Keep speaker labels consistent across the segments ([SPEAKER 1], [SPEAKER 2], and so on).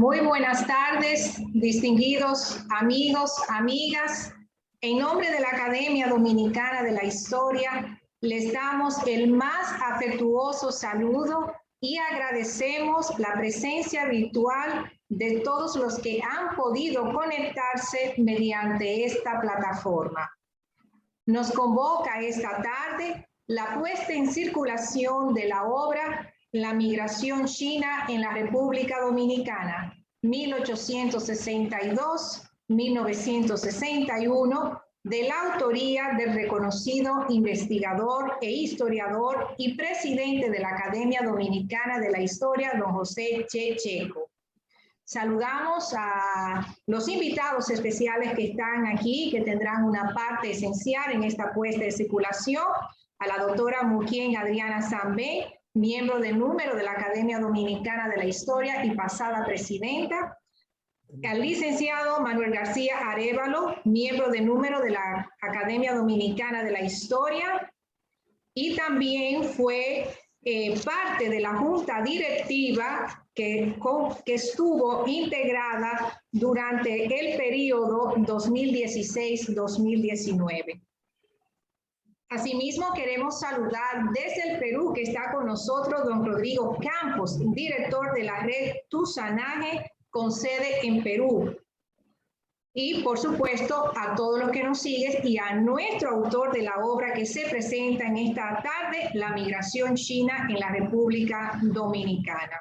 [SPEAKER 1] Muy buenas tardes, distinguidos amigos, amigas. En nombre de la Academia Dominicana de la Historia, les damos el más afectuoso saludo y agradecemos la presencia virtual de todos los que han podido conectarse mediante esta plataforma. Nos convoca esta tarde la puesta en circulación de la obra La migración china en la República Dominicana, 1862-1961, de la autoría del reconocido investigador e historiador y presidente de la Academia Dominicana de la Historia, don José Che Checo. Saludamos a los invitados especiales que están aquí, que tendrán una parte esencial en esta puesta de circulación, a la doctora Muquien Adriana Zambé, miembro de número de la Academia Dominicana de la Historia y pasada presidenta, al licenciado Manuel García Arévalo, miembro de número de la Academia Dominicana de la Historia, y también fue parte de la junta directiva que estuvo integrada durante el periodo 2016-2019. Asimismo, queremos saludar desde el Perú, que está con nosotros don Rodrigo Campos, director de la red Tusanaje, con sede en Perú. Y, por supuesto, a todos los que nos siguen y a nuestro autor de la obra que se presenta en esta tarde, La migración china en la República Dominicana.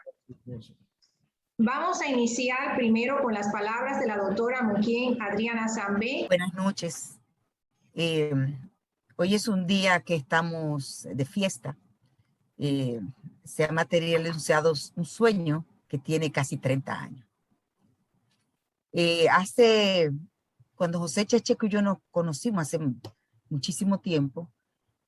[SPEAKER 1] Vamos a iniciar primero con las palabras de la doctora Muquien Adriana Zambé.
[SPEAKER 2] Buenas noches. Hoy es un día que estamos de fiesta. Se ha materializado un sueño que tiene casi 30 años. Cuando José Che Checo y yo nos conocimos hace muchísimo tiempo,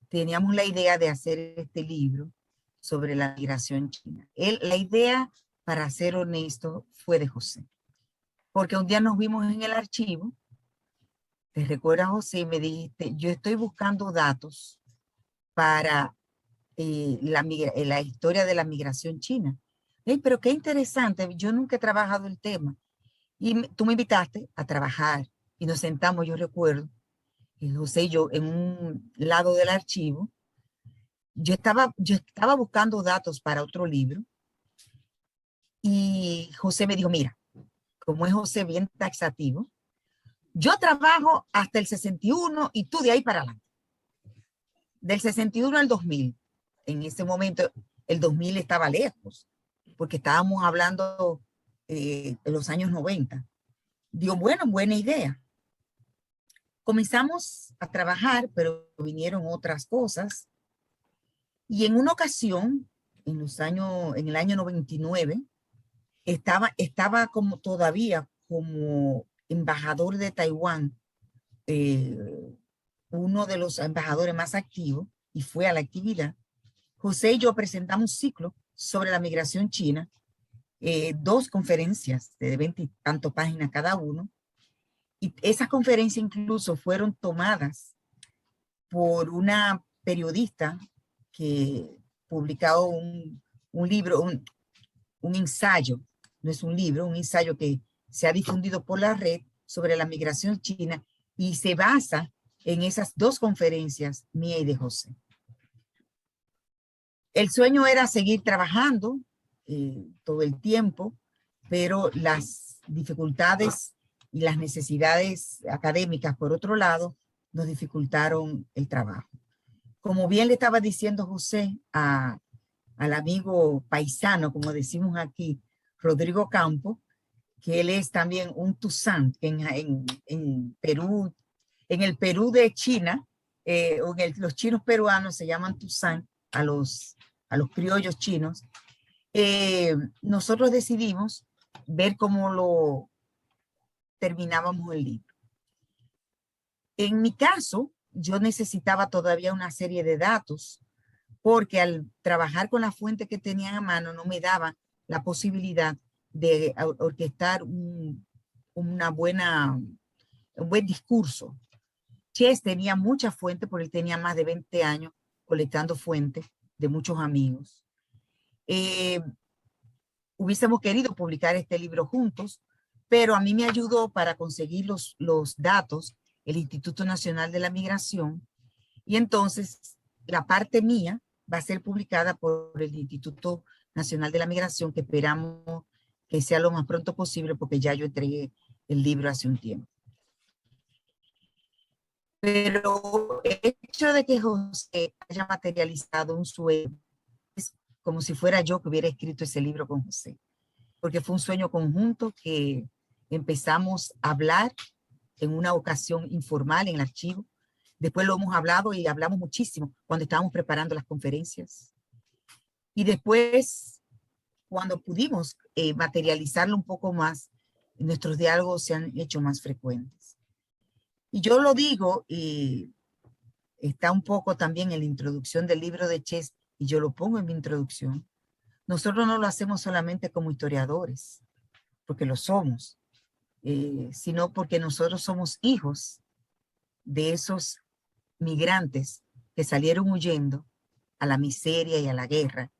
[SPEAKER 2] teníamos la idea de hacer este libro sobre la migración china. La idea, para ser honesto, fue de José. Porque un día nos vimos en el archivo. ¿Te recuerdas, José? Y me dijiste, yo estoy buscando datos para la historia de la migración china. Pero qué interesante, yo nunca he trabajado el tema. Y tú me invitaste a trabajar y nos sentamos, yo recuerdo, y José y yo en un lado del archivo. Yo estaba buscando datos para otro libro y José me dijo, mira, como es José bien taxativo, yo trabajo hasta el 61 y tú de ahí para adelante. Del 61 al 2000. En ese momento, el 2000 estaba lejos, porque estábamos hablando de los años 90. Digo, bueno, buena idea. Comenzamos a trabajar, pero vinieron otras cosas. Y en una ocasión, en el año 99, estaba como todavía como embajador de Taiwán, uno de los embajadores más activos, y fue a la actividad. José y yo presentamos un ciclo sobre la migración china, 2 conferencias de 20 y tantas páginas cada uno, y esas conferencias incluso fueron tomadas por una periodista que publicó un libro, un ensayo, no es un libro, un ensayo que se ha difundido por la red sobre la migración china y se basa en esas 2 conferencias mía y de José. El sueño era seguir trabajando todo el tiempo, pero las dificultades y las necesidades académicas, por otro lado, nos dificultaron el trabajo. Como bien le estaba diciendo José al amigo paisano, como decimos aquí, Rodrigo Campos, que él es también un Tuzán en Perú, en el Perú de China, los chinos peruanos se llaman Tuzán a los criollos chinos. Nosotros decidimos ver cómo lo terminábamos el libro. En mi caso, yo necesitaba todavía una serie de datos, porque al trabajar con la fuente que tenía a mano no me daba la posibilidad de orquestar un buen discurso. Ches tenía mucha fuente, porque él tenía más de 20 años colectando fuentes de muchos amigos. hubiésemos querido publicar este libro juntos, pero a mí me ayudó para conseguir los datos el Instituto Nacional de la Migración, y entonces la parte mía va a ser publicada por el Instituto Nacional de la Migración, que esperamos que sea lo más pronto posible, porque ya yo entregué el libro hace un tiempo. Pero el hecho de que José haya materializado un sueño es como si fuera yo que hubiera escrito ese libro con José, porque fue un sueño conjunto que empezamos a hablar en una ocasión informal en el archivo. Después lo hemos hablado y hablamos muchísimo cuando estábamos preparando las conferencias. Y después, cuando pudimos materializarlo un poco más, nuestros diálogos se han hecho más frecuentes. Y yo lo digo, y está un poco también en la introducción del libro de Chess, y yo lo pongo en mi introducción. Nosotros no lo hacemos solamente como historiadores, porque lo somos, sino porque nosotros somos hijos de esos migrantes que salieron huyendo a la miseria y a la guerra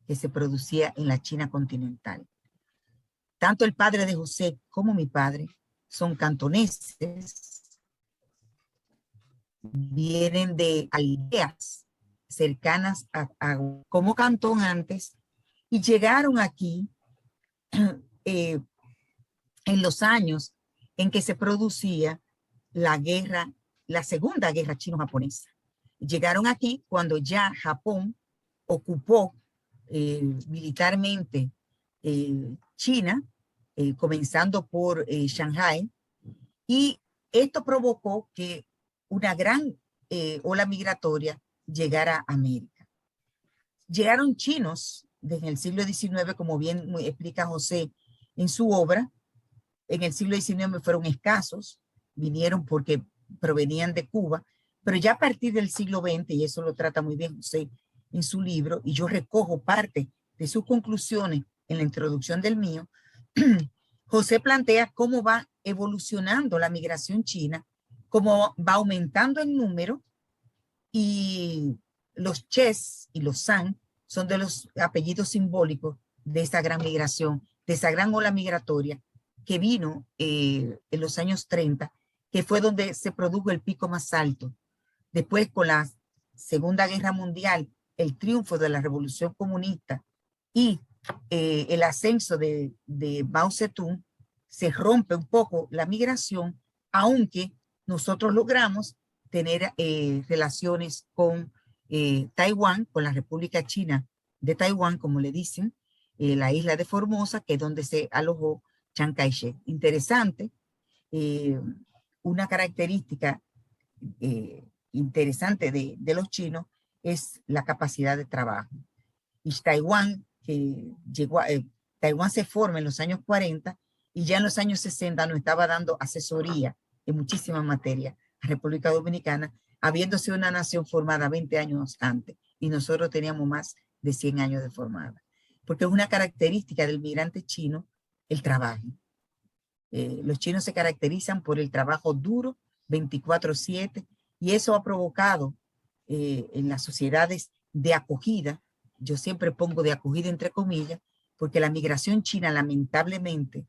[SPEAKER 2] que se producía en la China continental. Tanto el padre de José como mi padre son cantoneses, vienen de aldeas cercanas como Cantón antes, y llegaron aquí en los años en que se producía la guerra, la segunda guerra chino-japonesa. Llegaron aquí cuando ya Japón ocupó militarmente China, comenzando por Shanghái, y esto provocó que una gran ola migratoria llegara a América. Llegaron chinos desde el siglo XIX, como bien explica José en su obra. En el siglo XIX fueron escasos, vinieron porque provenían de Cuba, pero ya a partir del siglo XX, y eso lo trata muy bien José en su libro, y yo recojo parte de sus conclusiones en la introducción del mío, José plantea cómo va evolucionando la migración china, cómo va aumentando el número, y los Ches y los San son de los apellidos simbólicos de esa gran migración, de esa gran ola migratoria que vino en los años 30, que fue donde se produjo el pico más alto. Después, con la Segunda Guerra Mundial, el triunfo de la Revolución Comunista y el ascenso de Mao Zedong, se rompe un poco la migración, aunque nosotros logramos tener relaciones con Taiwán, con la República China de Taiwán, como le dicen, la isla de Formosa, que es donde se alojó Chiang Kai-shek. Interesante, una característica interesante de los chinos es la capacidad de trabajo. Y Taiwán, Taiwán se forma en los años 40 y ya en los años 60 nos estaba dando asesoría en muchísimas materias a República Dominicana, habiendo sido una nación formada 20 años antes, y nosotros teníamos más de 100 años de formada. Porque es una característica del migrante chino el trabajo. Los chinos se caracterizan por el trabajo duro, 24/7, y eso ha provocado en las sociedades de acogida, yo siempre pongo de acogida entre comillas, porque la migración china lamentablemente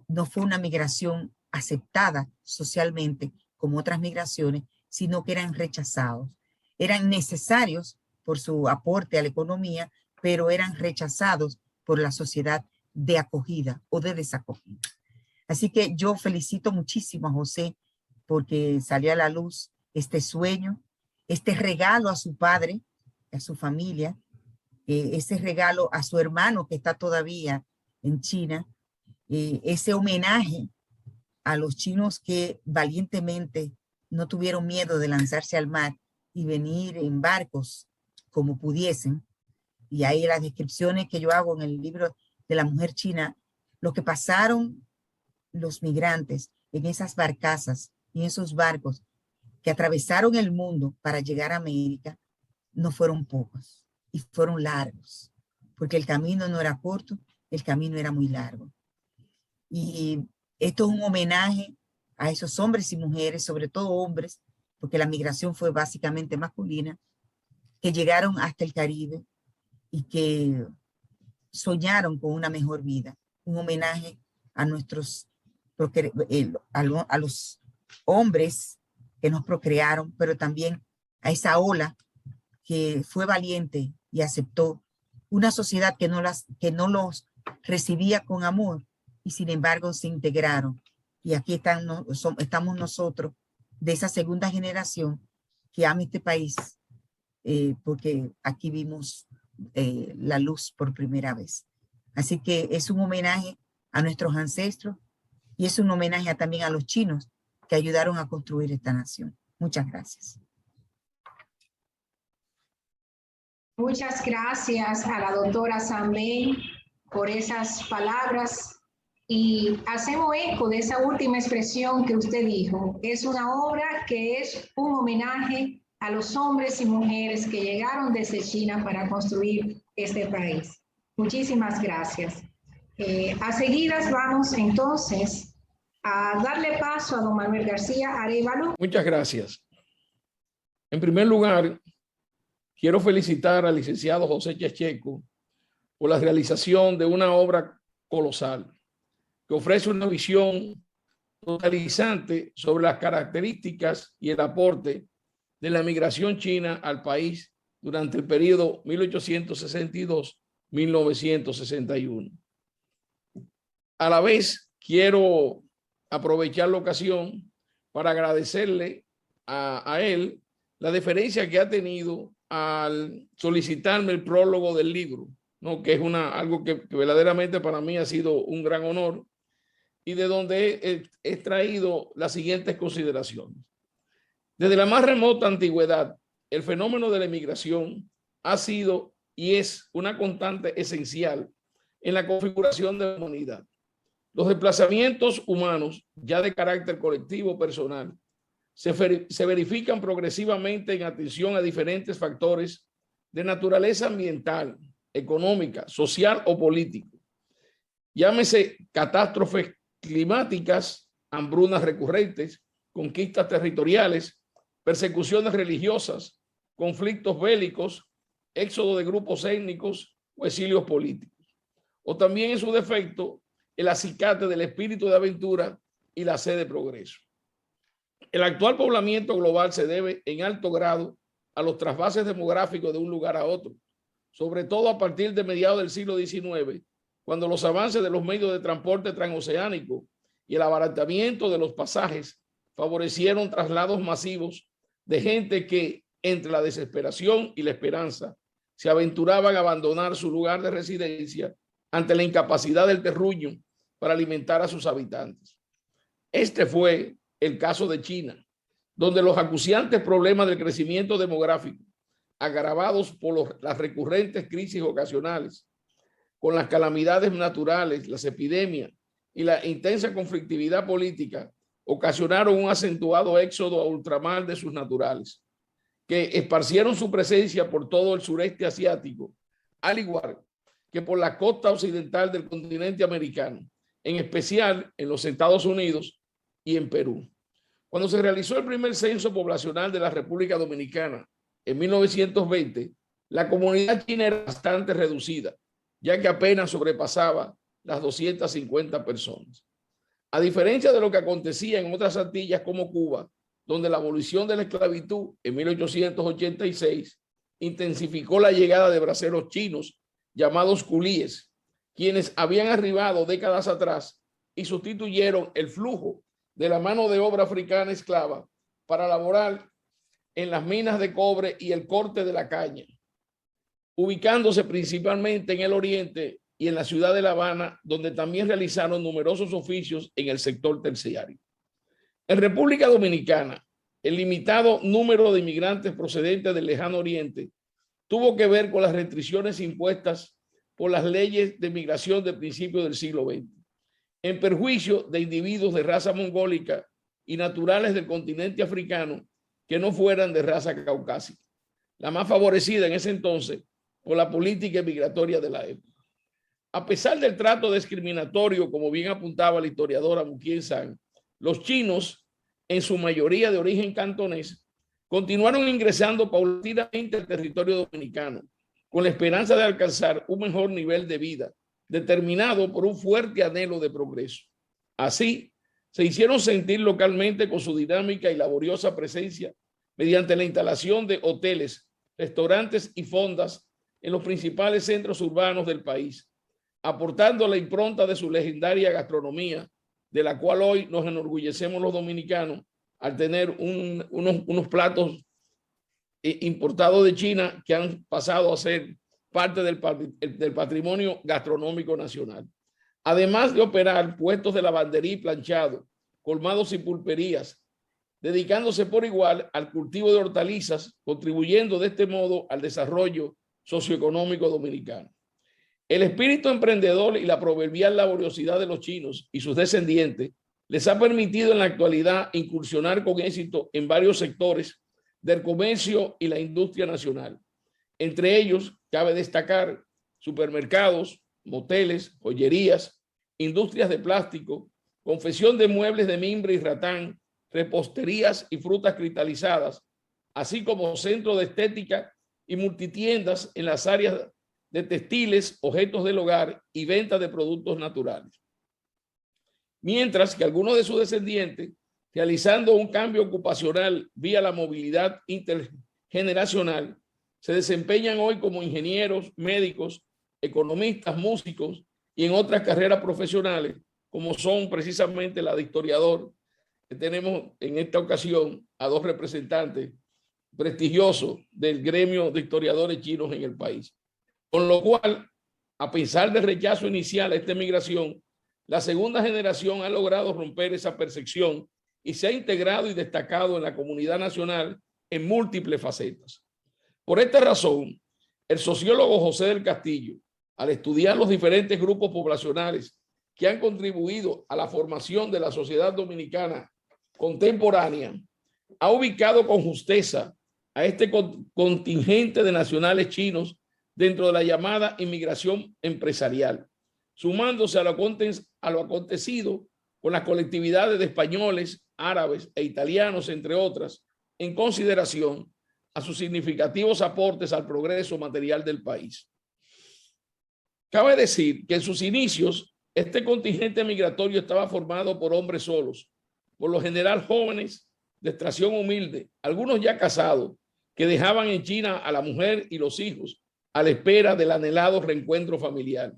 [SPEAKER 2] no fue una migración aceptada socialmente como otras migraciones, sino que eran rechazados. Eran necesarios por su aporte a la economía, pero eran rechazados por la sociedad de acogida o de desacogida. Así que yo felicito muchísimo a José porque salió a la luz este sueño, este regalo a su padre, a su familia, ese regalo a su hermano que está todavía en China, ese homenaje a los chinos que valientemente no tuvieron miedo de lanzarse al mar y venir en barcos como pudiesen. Y ahí las descripciones que yo hago en el libro de la mujer china, lo que pasaron los migrantes en esas barcazas y en esos barcos que atravesaron el mundo para llegar a América, no fueron pocos y fueron largos, porque el camino no era corto, el camino era muy largo. Y esto es un homenaje a esos hombres y mujeres, sobre todo hombres, porque la migración fue básicamente masculina, que llegaron hasta el Caribe y que soñaron con una mejor vida. Un homenaje a nuestros, a los hombres que nos procrearon, pero también a esa ola que fue valiente y aceptó una sociedad que no los recibía con amor y sin embargo se integraron. Y aquí estamos nosotros de esa segunda generación que ama este país, porque aquí vimos la luz por primera vez. Así que es un homenaje a nuestros ancestros y es un homenaje también a los chinos que ayudaron a construir esta nación. Muchas gracias.
[SPEAKER 1] Muchas gracias a la doctora Sanbei por esas palabras y hacemos eco de esa última expresión que usted dijo. Es una obra que es un homenaje a los hombres y mujeres que llegaron desde China para construir este país. Muchísimas gracias. A seguidas vamos entonces a darle paso a don Manuel García Arévalo.
[SPEAKER 3] Muchas gracias. En primer lugar, quiero felicitar al licenciado José Checheco por la realización de una obra colosal que ofrece una visión totalizante sobre las características y el aporte de la migración china al país durante el periodo 1862-1961. A la vez, quiero aprovechar la ocasión para agradecerle a él la deferencia que ha tenido al solicitarme el prólogo del libro, ¿no? Que es algo que verdaderamente para mí ha sido un gran honor y de donde he extraído las siguientes consideraciones. Desde la más remota antigüedad, el fenómeno de la emigración ha sido y es una constante esencial en la configuración de la humanidad. Los desplazamientos humanos, ya de carácter colectivo o personal, se verifican progresivamente en atención a diferentes factores de naturaleza ambiental, económica, social o político. Llámese catástrofes climáticas, hambrunas recurrentes, conquistas territoriales, persecuciones religiosas, conflictos bélicos, éxodo de grupos étnicos o exilios políticos. O también en su defecto, el acicate del espíritu de aventura y la sed de progreso. El actual poblamiento global se debe en alto grado a los trasvases demográficos de un lugar a otro, sobre todo a partir de mediados del siglo XIX, cuando los avances de los medios de transporte transoceánico y el abaratamiento de los pasajes favorecieron traslados masivos de gente que, entre la desesperación y la esperanza, se aventuraban a abandonar su lugar de residencia ante la incapacidad del terruño para alimentar a sus habitantes. Este fue el caso de China, donde los acuciantes problemas del crecimiento demográfico, agravados por las recurrentes crisis ocasionales, con las calamidades naturales, las epidemias y la intensa conflictividad política, ocasionaron un acentuado éxodo a ultramar de sus naturales, que esparcieron su presencia por todo el sureste asiático, al igual que por la costa occidental del continente americano, en especial en los Estados Unidos y en Perú. Cuando se realizó el primer censo poblacional de la República Dominicana en 1920, la comunidad china era bastante reducida, ya que apenas sobrepasaba las 250 personas. A diferencia de lo que acontecía en otras Antillas como Cuba, donde la abolición de la esclavitud en 1886 intensificó la llegada de braceros chinos llamados culíes, quienes habían arribado décadas atrás y sustituyeron el flujo de la mano de obra africana esclava para laborar en las minas de cobre y el corte de la caña, ubicándose principalmente en el oriente y en la ciudad de La Habana, donde también realizaron numerosos oficios en el sector terciario. En República Dominicana, el limitado número de inmigrantes procedentes del lejano oriente tuvo que ver con las restricciones impuestas por las leyes de migración de principios del siglo XX, en perjuicio de individuos de raza mongólica y naturales del continente africano que no fueran de raza caucásica, la más favorecida en ese entonces por la política migratoria de la época. A pesar del trato discriminatorio, como bien apuntaba la historiadora Mukien San, los chinos, en su mayoría de origen cantonés, continuaron ingresando paulatinamente al territorio dominicano, con la esperanza de alcanzar un mejor nivel de vida, determinado por un fuerte anhelo de progreso. Así, se hicieron sentir localmente con su dinámica y laboriosa presencia mediante la instalación de hoteles, restaurantes y fondas en los principales centros urbanos del país, aportando la impronta de su legendaria gastronomía, de la cual hoy nos enorgullecemos los dominicanos al tener unos platos importados de China que han pasado a ser parte del patrimonio gastronómico nacional. Además de operar puestos de lavandería y planchado, colmados y pulperías, dedicándose por igual al cultivo de hortalizas, contribuyendo de este modo al desarrollo socioeconómico dominicano. El espíritu emprendedor y la proverbial laboriosidad de los chinos y sus descendientes les ha permitido en la actualidad incursionar con éxito en varios sectores del comercio y la industria nacional. Entre ellos, cabe destacar supermercados, moteles, joyerías, industrias de plástico, confección de muebles de mimbre y ratán, reposterías y frutas cristalizadas, así como centros de estética y multitiendas en las áreas de textiles, objetos del hogar y venta de productos naturales. Mientras que algunos de sus descendientes, realizando un cambio ocupacional vía la movilidad intergeneracional, se desempeñan hoy como ingenieros, médicos, economistas, músicos y en otras carreras profesionales, como son precisamente la de historiador, que tenemos en esta ocasión a dos representantes prestigiosos del gremio de historiadores chinos en el país. Con lo cual, a pesar del rechazo inicial a esta migración, la segunda generación ha logrado romper esa percepción y se ha integrado y destacado en la comunidad nacional en múltiples facetas. Por esta razón, el sociólogo José del Castillo, al estudiar los diferentes grupos poblacionales que han contribuido a la formación de la sociedad dominicana contemporánea, ha ubicado con justeza a este contingente de nacionales chinos dentro de la llamada inmigración empresarial, sumándose a lo acontecido con las colectividades de españoles, árabes e italianos, entre otras, en consideración a sus significativos aportes al progreso material del país. Cabe decir que en sus inicios, este contingente migratorio estaba formado por hombres solos, por lo general jóvenes de extracción humilde, algunos ya casados, que dejaban en China a la mujer y los hijos a la espera del anhelado reencuentro familiar,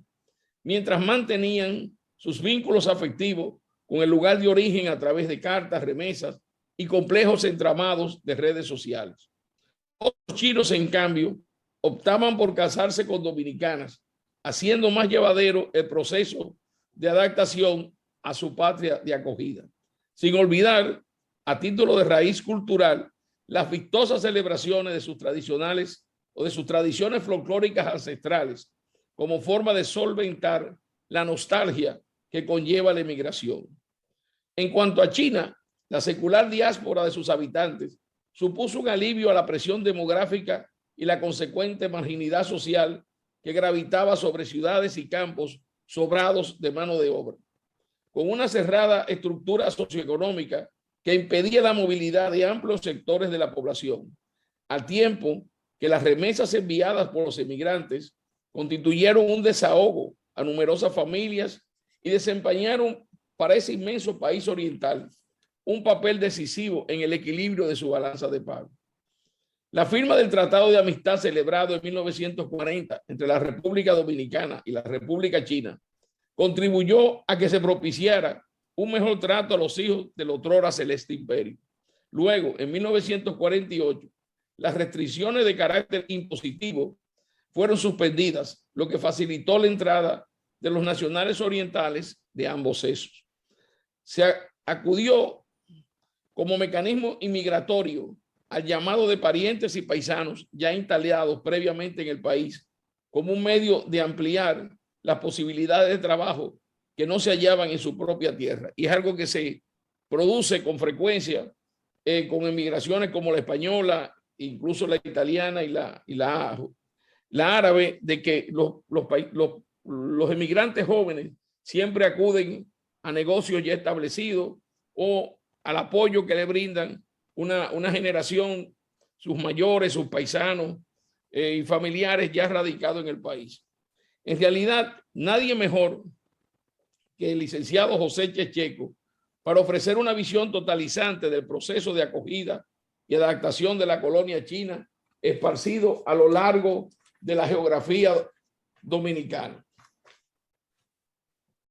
[SPEAKER 3] mientras mantenían sus vínculos afectivos con el lugar de origen a través de cartas, remesas y complejos entramados de redes sociales. Otros chinos, en cambio, optaban por casarse con dominicanas, haciendo más llevadero el proceso de adaptación a su patria de acogida, sin olvidar, a título de raíz cultural, las vistosas celebraciones de sus tradicionales o de sus tradiciones folclóricas ancestrales, como forma de solventar la nostalgia que conlleva la emigración. En cuanto a China, la secular diáspora de sus habitantes supuso un alivio a la presión demográfica y la consecuente marginalidad social que gravitaba sobre ciudades y campos sobrados de mano de obra, con una cerrada estructura socioeconómica que impedía la movilidad de amplios sectores de la población, al tiempo que las remesas enviadas por los emigrantes constituyeron un desahogo a numerosas familias y desempeñaron para ese inmenso país oriental un papel decisivo en el equilibrio de su balanza de pago. La firma del Tratado de Amistad celebrado en 1940 entre la República Dominicana y la República China contribuyó a que se propiciara un mejor trato a los hijos del otrora celeste imperio. Luego, en 1948, las restricciones de carácter impositivo fueron suspendidas, lo que facilitó la entrada de los nacionales orientales de ambos sexos. Se acudió como mecanismo inmigratorio al llamado de parientes y paisanos ya instalados previamente en el país, como un medio de ampliar las posibilidades de trabajo que no se hallaban en su propia tierra. Y es algo que se produce con frecuencia con emigraciones como la española, incluso la italiana y la árabe, de que los emigrantes jóvenes siempre acuden a negocios ya establecidos o al apoyo que le brindan una generación, sus mayores, sus paisanos y familiares ya radicados en el país. En realidad, nadie mejor que el licenciado José Checheco para ofrecer una visión totalizante del proceso de acogida y adaptación de la colonia china esparcido a lo largo de la geografía dominicana.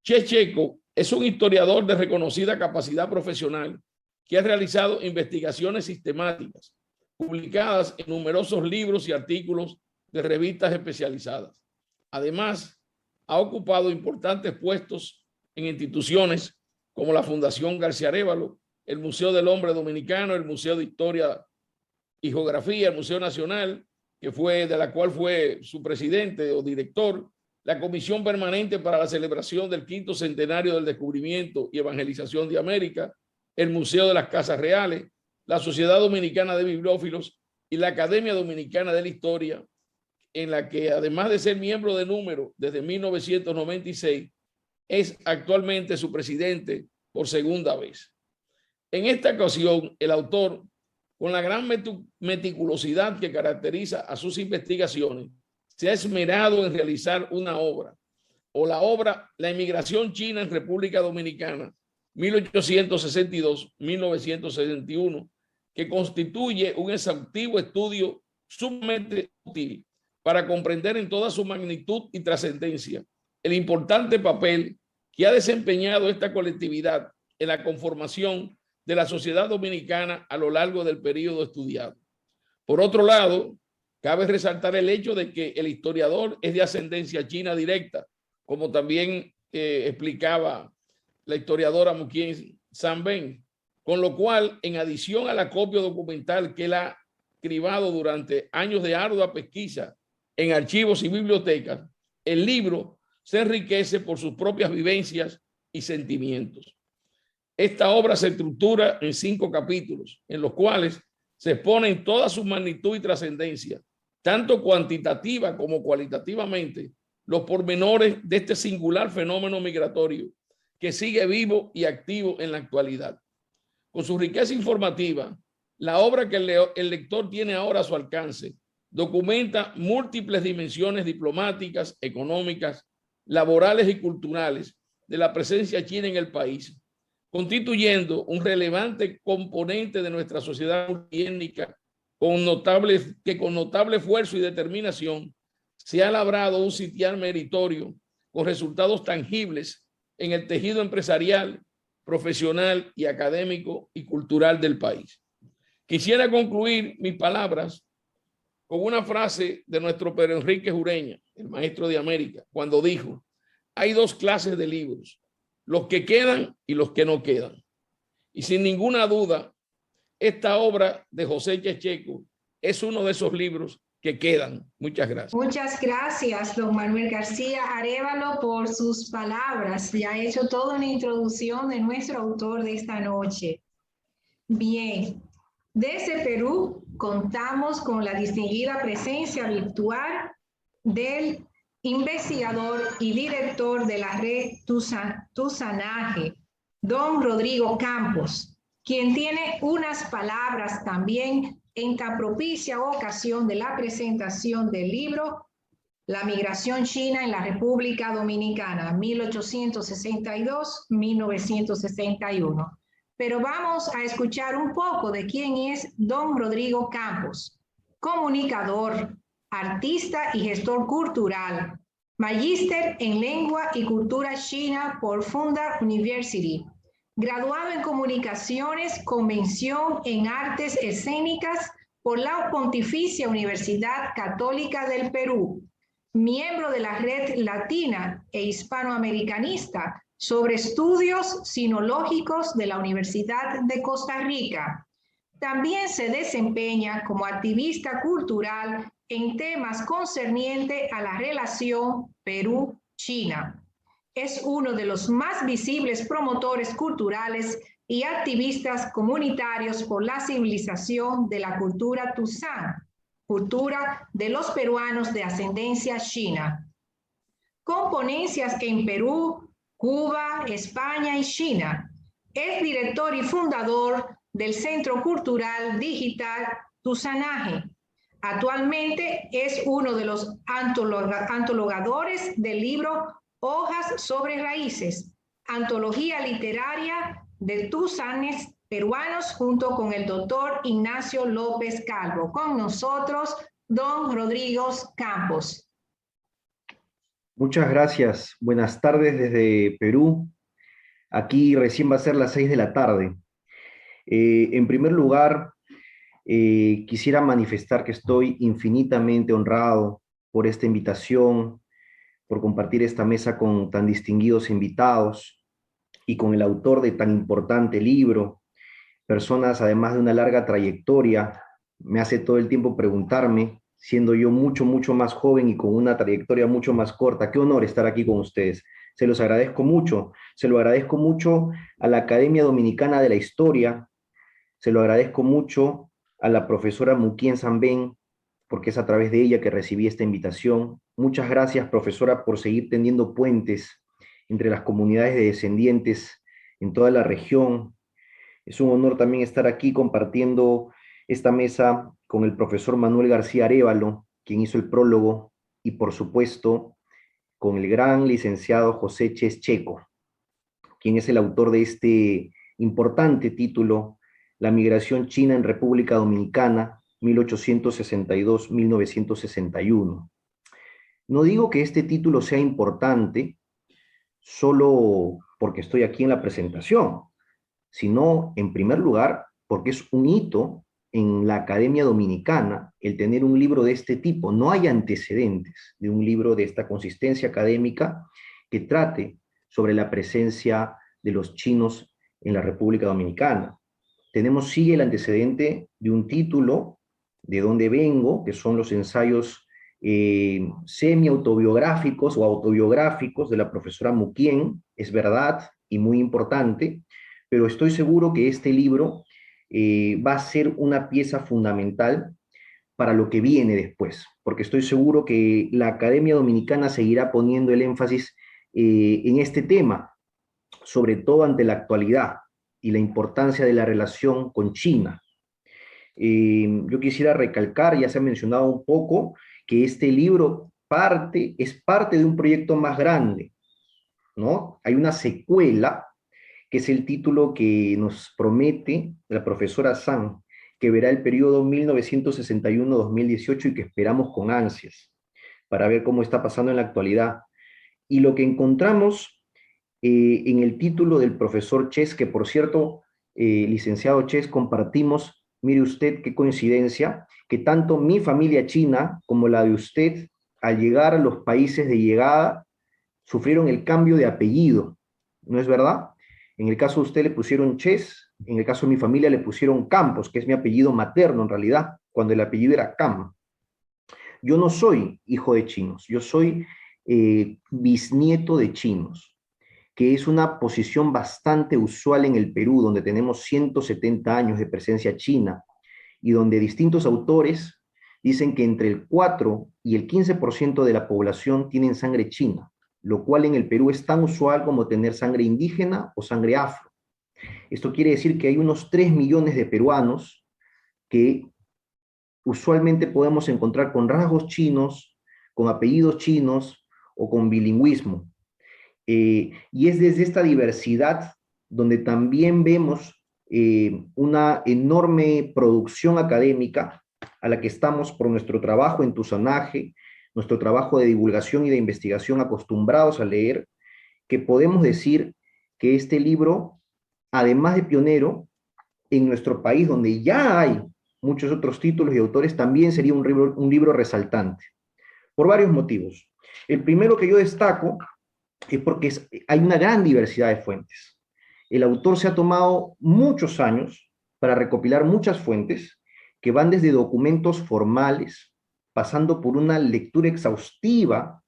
[SPEAKER 3] Checheco es un historiador de reconocida capacidad profesional que ha realizado investigaciones sistemáticas publicadas en numerosos libros y artículos de revistas especializadas. Además, ha ocupado importantes puestos en instituciones como la Fundación García Arévalo, el Museo del Hombre Dominicano, el Museo de Historia y Geografía, el Museo Nacional, de la cual fue su presidente o director, la Comisión Permanente para la Celebración del 5º Centenario del Descubrimiento y Evangelización de América, el Museo de las Casas Reales, la Sociedad Dominicana de Bibliófilos y la Academia Dominicana de la Historia, en la que además de ser miembro de número desde 1996, es actualmente su presidente por segunda vez. En esta ocasión, el autor, con la gran meticulosidad que caracteriza a sus investigaciones, se ha esmerado en realizar una obra, o la obra La Inmigración China en República Dominicana, 1862-1961, que constituye un exhaustivo estudio sumamente útil para comprender en toda su magnitud y trascendencia el importante papel que ha desempeñado esta colectividad en la conformación de la sociedad dominicana a lo largo del periodo estudiado. Por otro lado, cabe resaltar el hecho de que el historiador es de ascendencia china directa, como también explicaba la historiadora Mukien Sanben, con lo cual, en adición al acopio documental que él ha cribado durante años de ardua pesquisa en archivos y bibliotecas, el libro se enriquece por sus propias vivencias y sentimientos. Esta obra se estructura en 5 capítulos, en los cuales se exponen toda su magnitud y trascendencia, tanto cuantitativa como cualitativamente, los pormenores de este singular fenómeno migratorio que sigue vivo y activo en la actualidad. Con su riqueza informativa, la obra que el lector tiene ahora a su alcance documenta múltiples dimensiones diplomáticas, económicas, laborales y culturales de la presencia china en el país, constituyendo un relevante componente de nuestra sociedad multiétnica que con notable esfuerzo y determinación se ha labrado un sitial meritorio con resultados tangibles en el tejido empresarial, profesional y académico y cultural del país. Quisiera concluir mis palabras con una frase de nuestro Pedro Enrique Ureña, el maestro de América, cuando dijo: hay 2 clases de libros, los que quedan y los que no quedan. Y sin ninguna duda, esta obra de José Checheco es uno de esos libros que quedan. Muchas gracias.
[SPEAKER 1] Muchas gracias, don Manuel García Arévalo, por sus palabras. Ya ha hecho toda una introducción de nuestro autor de esta noche. Bien, desde Perú contamos con la distinguida presencia virtual del investigador y director de la red Tusanaje, don Rodrigo Campos, quien tiene unas palabras también en tan propicia ocasión de la presentación del libro La migración china en la República Dominicana, 1862-1961. Pero vamos a escuchar un poco de quién es don Rodrigo Campos, comunicador, artista y gestor cultural, magíster en lengua y cultura china por Funda University, graduado en comunicaciones con mención en artes escénicas por la Pontificia Universidad Católica del Perú, miembro de la Red Latina e Hispanoamericanista sobre estudios sinológicos de la Universidad de Costa Rica. También se desempeña como activista cultural en temas concernientes a la relación Perú-China. Es uno de los más visibles promotores culturales y activistas comunitarios por la civilización de la cultura Tusán, cultura de los peruanos de ascendencia china. Con ponencias en Perú, Cuba, España y China. Es director y fundador del Centro Cultural Digital Tusanaje. Actualmente es uno de los antologadores del libro Hojas sobre Raíces, antología literaria de tusanes peruanos, junto con el doctor Ignacio López Calvo. Con nosotros, don Rodrigo Campos.
[SPEAKER 4] Muchas gracias. Buenas tardes desde Perú. Aquí recién va a ser las 6 de la tarde. En primer lugar, quisiera manifestar que estoy infinitamente honrado por esta invitación, por compartir esta mesa con tan distinguidos invitados y con el autor de tan importante libro, personas además de una larga trayectoria. Me hace todo el tiempo preguntarme, siendo yo mucho más joven y con una trayectoria mucho más corta, qué honor estar aquí con ustedes. Se los agradezco mucho. Se lo agradezco mucho a la Academia Dominicana de la Historia, se lo agradezco mucho a la profesora Muquien Sambén, porque es a través de ella que recibí esta invitación. Muchas gracias, profesora, por seguir tendiendo puentes entre las comunidades de descendientes en toda la región. Es un honor también estar aquí compartiendo esta mesa con el profesor Manuel García Arévalo, quien hizo el prólogo, y por supuesto con el gran licenciado José Ches Checo, quien es el autor de este importante título, La migración china en República Dominicana, 1862-1961. No digo que este título sea importante solo porque estoy aquí en la presentación, sino, en primer lugar, porque es un hito en la Academia Dominicana el tener un libro de este tipo. No hay antecedentes de un libro de esta consistencia académica que trate sobre la presencia de los chinos en la República Dominicana. Tenemos, sí, el antecedente de un título, De dónde vengo, que son los ensayos semi-autobiográficos o autobiográficos de la profesora Muquien, es verdad, y muy importante, pero estoy seguro que este libro va a ser una pieza fundamental para lo que viene después, porque estoy seguro que la Academia Dominicana seguirá poniendo el énfasis en este tema, sobre todo ante la actualidad y la importancia de la relación con China. Yo quisiera recalcar, ya se ha mencionado un poco, que este libro es parte de un proyecto más grande, ¿no? Hay una secuela, que es el título que nos promete la profesora San, que verá el periodo 1961-2018 y que esperamos con ansias para ver cómo está pasando en la actualidad. Y lo que encontramos en el título del profesor Ches, que por cierto, licenciado Ches, compartimos, mire usted qué coincidencia, que tanto mi familia china como la de usted, al llegar a los países de llegada, sufrieron el cambio de apellido, ¿no es verdad? En el caso de usted le pusieron Ches, en el caso de mi familia le pusieron Campos, que es mi apellido materno en realidad, cuando el apellido era Cam. Yo no soy hijo de chinos, yo soy bisnieto de chinos, que es una posición bastante usual en el Perú, donde tenemos 170 años de presencia china y donde distintos autores dicen que entre el 4 y el 15% de la población tienen sangre china, lo cual en el Perú es tan usual como tener sangre indígena o sangre afro. Esto quiere decir que hay unos 3 millones de peruanos que usualmente podemos encontrar con rasgos chinos, con apellidos chinos o con bilingüismo. Y es desde esta diversidad donde también vemos una enorme producción académica a la que estamos por nuestro trabajo en Tusanaje, nuestro trabajo de divulgación y de investigación acostumbrados a leer, que podemos decir que este libro, además de pionero, en nuestro país, donde ya hay muchos otros títulos y autores, también sería un libro resaltante, por varios motivos. El primero que yo destaco es porque hay una gran diversidad de fuentes. El autor se ha tomado muchos años para recopilar muchas fuentes que van desde documentos formales, pasando por una lectura exhaustiva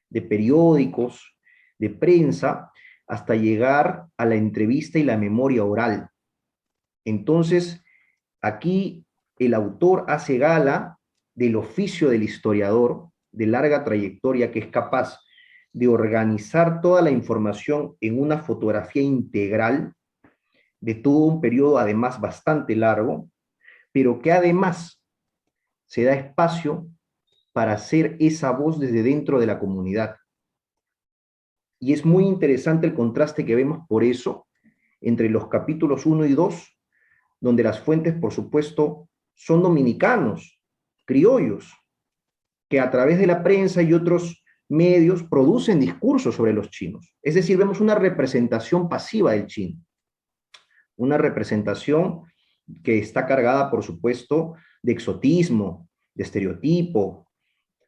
[SPEAKER 4] de periódicos, de prensa, hasta llegar a la entrevista y la memoria oral. Entonces, aquí el autor hace gala del oficio del historiador de larga trayectoria, que es capaz de organizar toda la información en una fotografía integral de todo un periodo además bastante largo, pero que además se da espacio para ser esa voz desde dentro de la comunidad. Y es muy interesante el contraste que vemos por eso entre los capítulos 1 y 2, donde las fuentes, por supuesto, son dominicanos, criollos, que a través de la prensa y otros medios producen discursos sobre los chinos. Es decir, vemos una representación pasiva del chino, una representación que está cargada, por supuesto, de exotismo, de estereotipo,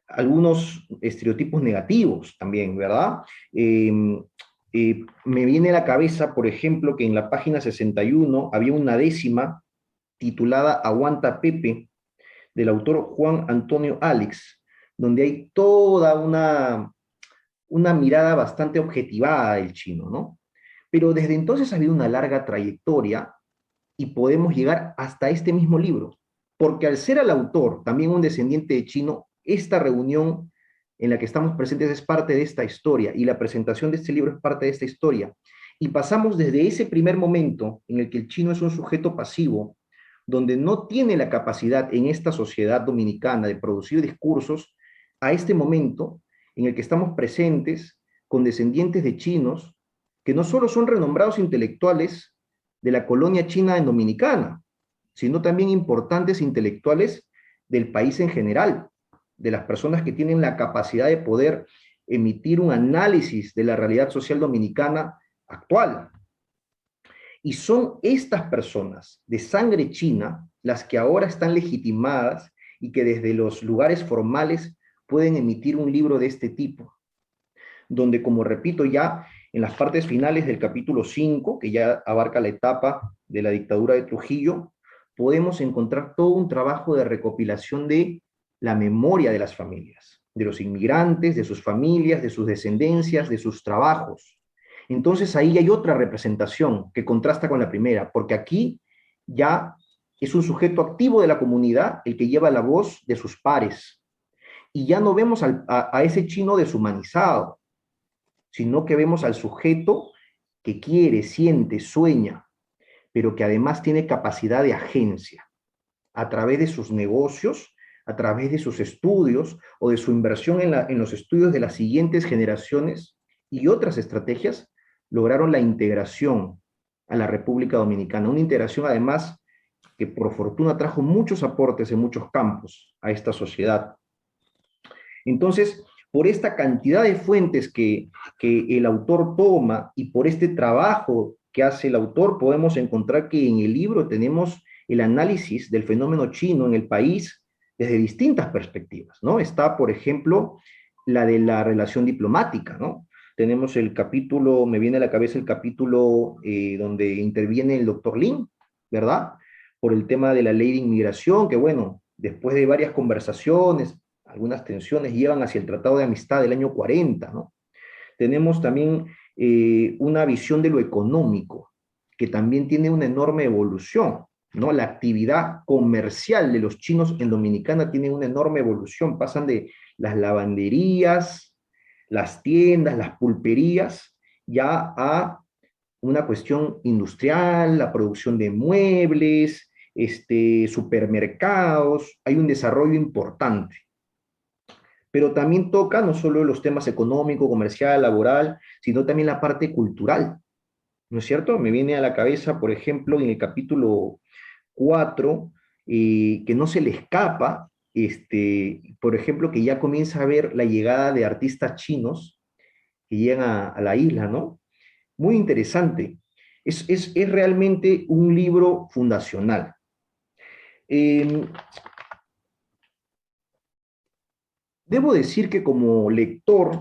[SPEAKER 4] algunos estereotipos negativos también, ¿verdad? Me viene a la cabeza, por ejemplo, que en la página 61 había una décima titulada Aguanta Pepe, del autor Juan Antonio Álix, donde hay toda una mirada bastante objetivada del chino, ¿no? Pero desde entonces ha habido una larga trayectoria y podemos llegar hasta este mismo libro, porque al ser el autor también un descendiente de chino, esta reunión en la que estamos presentes es parte de esta historia y la presentación de este libro es parte de esta historia. Y pasamos desde ese primer momento en el que el chino es un sujeto pasivo, donde no tiene la capacidad en esta sociedad dominicana de producir discursos, a este momento en el que estamos presentes con descendientes de chinos que no solo son renombrados intelectuales de la colonia china en Dominicana, sino también importantes intelectuales del país en general, de las personas que tienen la capacidad de poder emitir un análisis de la realidad social dominicana actual. Y son estas personas de sangre china las que ahora están legitimadas y que desde los lugares formales pueden emitir un libro de este tipo, donde, como repito ya, en las partes finales del capítulo 5, que ya abarca la etapa de la dictadura de Trujillo, podemos encontrar todo un trabajo de recopilación de la memoria de las familias, de los inmigrantes, de sus familias, de sus descendencias, de sus trabajos. Entonces ahí hay otra representación que contrasta con la primera, porque aquí ya es un sujeto activo de la comunidad el que lleva la voz de sus pares. Y ya no vemos a ese chino deshumanizado, sino que vemos al sujeto que quiere, siente, sueña, pero que además tiene capacidad de agencia a través de sus negocios, a través de sus estudios o de su inversión en los estudios de las siguientes generaciones y otras estrategias, lograron la integración a la República Dominicana. Una integración además que por fortuna trajo muchos aportes en muchos campos a esta sociedad. Entonces, por esta cantidad de fuentes que el autor toma y por este trabajo que hace el autor, podemos encontrar que en el libro tenemos el análisis del fenómeno chino en el país desde distintas perspectivas, ¿no? Está, por ejemplo, la de la relación diplomática, ¿no? Tenemos el capítulo, me viene a la cabeza el capítulo donde interviene el doctor Lin, ¿verdad? Por el tema de la ley de inmigración, que bueno, después de varias conversaciones, algunas tensiones llevan hacia el Tratado de Amistad del año 40, ¿no? Tenemos también una visión de lo económico, que también tiene una enorme evolución, ¿no? La actividad comercial de los chinos en Dominicana tiene una enorme evolución, pasan de las lavanderías, las tiendas, las pulperías, ya a una cuestión industrial, la producción de muebles, supermercados, hay un desarrollo importante. Pero también toca no solo los temas económico, comercial, laboral, sino también la parte cultural, ¿no es cierto? Me viene a la cabeza, por ejemplo, en el capítulo 4, que no se le escapa, por ejemplo, que ya comienza a ver la llegada de artistas chinos que llegan a la isla, ¿no? Muy interesante. Es realmente un libro fundacional. Debo decir que como lector,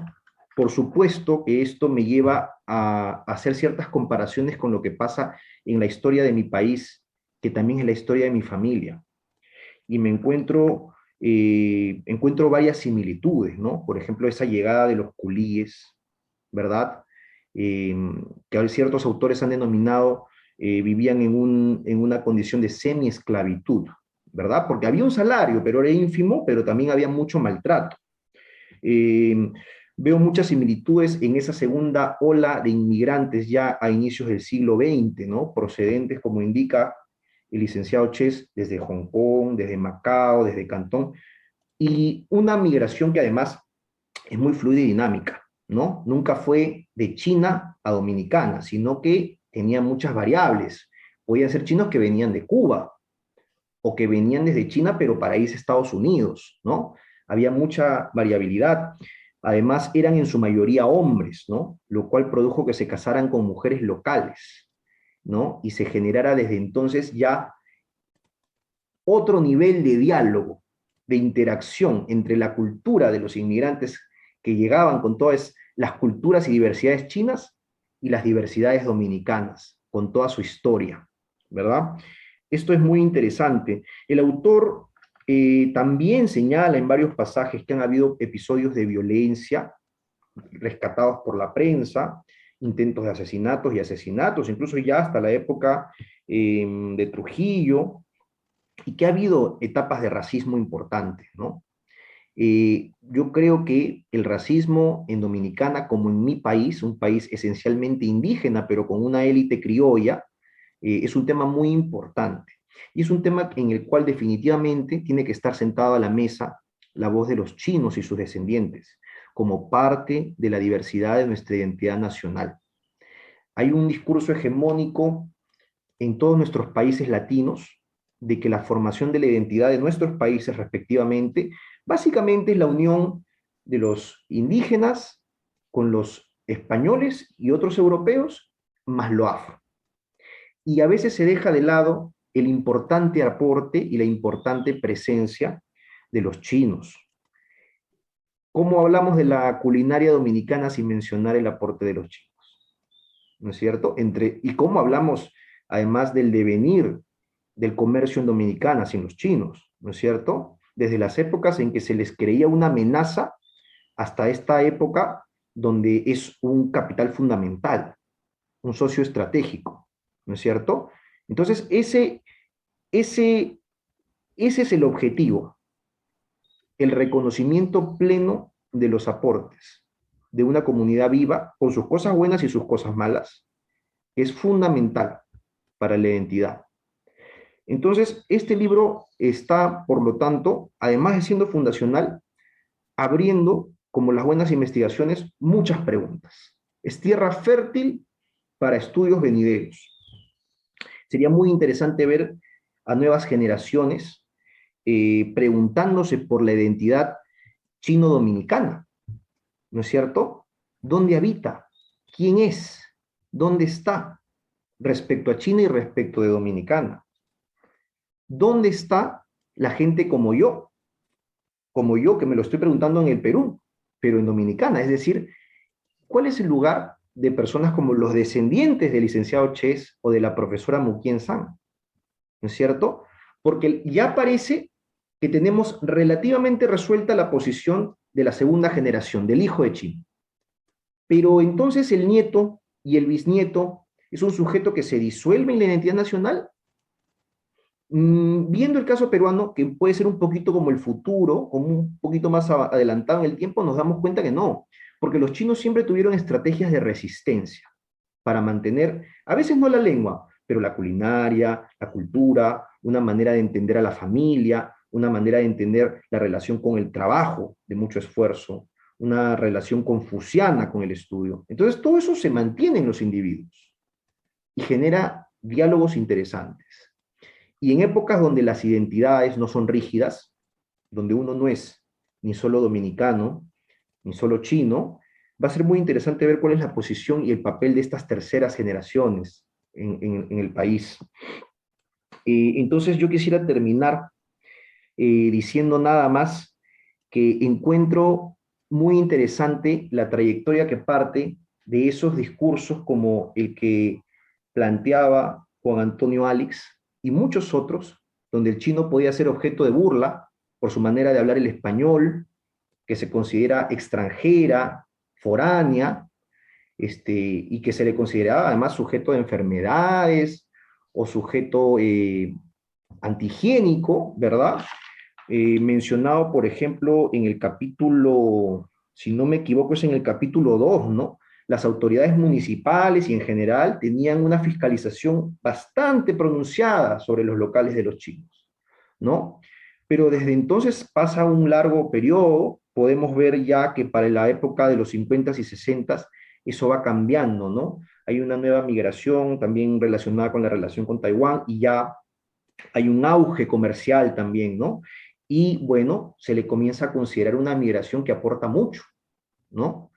[SPEAKER 4] por supuesto que esto me lleva a hacer ciertas comparaciones con lo que pasa en la historia de mi país, que también es la historia de mi familia. Y me encuentro varias similitudes, ¿no? Por ejemplo, esa llegada de los culíes, ¿verdad? Que ciertos autores han denominado, vivían en una condición de semi-esclavitud, ¿verdad? Porque había un salario, pero era ínfimo, pero también había mucho maltrato. Veo muchas similitudes en esa segunda ola de inmigrantes ya a inicios del siglo XX, ¿no? Procedentes, como indica el licenciado Ches desde Hong Kong, desde Macao, desde Cantón, y una migración que además es muy fluida y dinámica, ¿no? Nunca fue de China a Dominicana, sino que tenía muchas variables. Podían ser chinos que venían de Cuba, o que venían desde China, pero para irse a Estados Unidos, ¿no? Había mucha variabilidad. Además, eran en su mayoría hombres, ¿no? Lo cual produjo que se casaran con mujeres locales, ¿no? Y se generara desde entonces ya otro nivel de diálogo, de interacción entre la cultura de los inmigrantes que llegaban con todas las culturas y diversidades chinas y las diversidades dominicanas, con toda su historia, ¿verdad? Esto es muy interesante. El autor también señala en varios pasajes que han habido episodios de violencia rescatados por la prensa, intentos de asesinatos y asesinatos, incluso ya hasta la época de Trujillo, y que ha habido etapas de racismo importantes, ¿no? Yo creo que el racismo en Dominicana, como en mi país, un país esencialmente indígena, pero con una élite criolla, es un tema muy importante. Y es un tema en el cual definitivamente tiene que estar sentado a la mesa la voz de los chinos y sus descendientes, como parte de la diversidad de nuestra identidad nacional. Hay un discurso hegemónico en todos nuestros países latinos de que la formación de la identidad de nuestros países respectivamente, básicamente es la unión de los indígenas con los españoles y otros europeos, más lo afro. Y a veces se deja de lado el importante aporte y la importante presencia de los chinos. ¿Cómo hablamos de la culinaria dominicana sin mencionar el aporte de los chinos? ¿No es cierto? Y cómo hablamos además del devenir del comercio en Dominicana sin los chinos, ¿no es cierto? Desde las épocas en que se les creía una amenaza hasta esta época donde es un capital fundamental, un socio estratégico, ¿no es cierto? Entonces, ese es el objetivo, el reconocimiento pleno de los aportes de una comunidad viva, con sus cosas buenas y sus cosas malas, es fundamental para la identidad. Entonces, este libro está, por lo tanto, además de siendo fundacional, abriendo, como las buenas investigaciones, muchas preguntas. Es tierra fértil para estudios venideros. Sería muy interesante ver a nuevas generaciones preguntándose por la identidad chino-dominicana, ¿no es cierto? ¿Dónde habita? ¿Quién es? ¿Dónde está? Respecto a China y respecto de Dominicana. ¿Dónde está la gente como yo? Como yo, que me lo estoy preguntando en el Perú, pero en Dominicana. Es decir, ¿cuál es el lugar de personas como los descendientes del licenciado Ches o de la profesora Mukien San? ¿No es cierto? Porque ya parece que tenemos relativamente resuelta la posición de la segunda generación, del hijo de China. Pero entonces el nieto y el bisnieto es un sujeto que se disuelve en la identidad nacional. Viendo el caso peruano, que puede ser un poquito como el futuro, como un poquito más adelantado en el tiempo, nos damos cuenta que no, porque los chinos siempre tuvieron estrategias de resistencia para mantener, a veces no la lengua, pero la culinaria, la cultura, una manera de entender a la familia, una manera de entender la relación con el trabajo de mucho esfuerzo, una relación confuciana con el estudio. Entonces todo eso se mantiene en los individuos y genera diálogos interesantes. Y en épocas donde las identidades no son rígidas, donde uno no es ni solo dominicano, ni solo chino, va a ser muy interesante ver cuál es la posición y el papel de estas terceras generaciones en el país. Entonces yo quisiera terminar diciendo nada más que encuentro muy interesante la trayectoria que parte de esos discursos como el que planteaba Juan Antonio Alix y muchos otros, donde el chino podía ser objeto de burla por su manera de hablar el español, que se considera extranjera, foránea, y que se le consideraba además sujeto de enfermedades o sujeto antihigiénico, ¿verdad? Mencionado, por ejemplo, en el capítulo, si no me equivoco, es en el capítulo 2, ¿no? las autoridades municipales y en general tenían una fiscalización bastante pronunciada sobre los locales de los chinos, ¿no? Pero desde entonces pasa un largo periodo, podemos ver ya que para la época de los 50s y 60s eso va cambiando, ¿no? Hay una nueva migración también relacionada con la relación con Taiwán y ya hay un auge comercial también, ¿no? Y bueno, se le comienza a considerar una migración que aporta mucho, ¿no?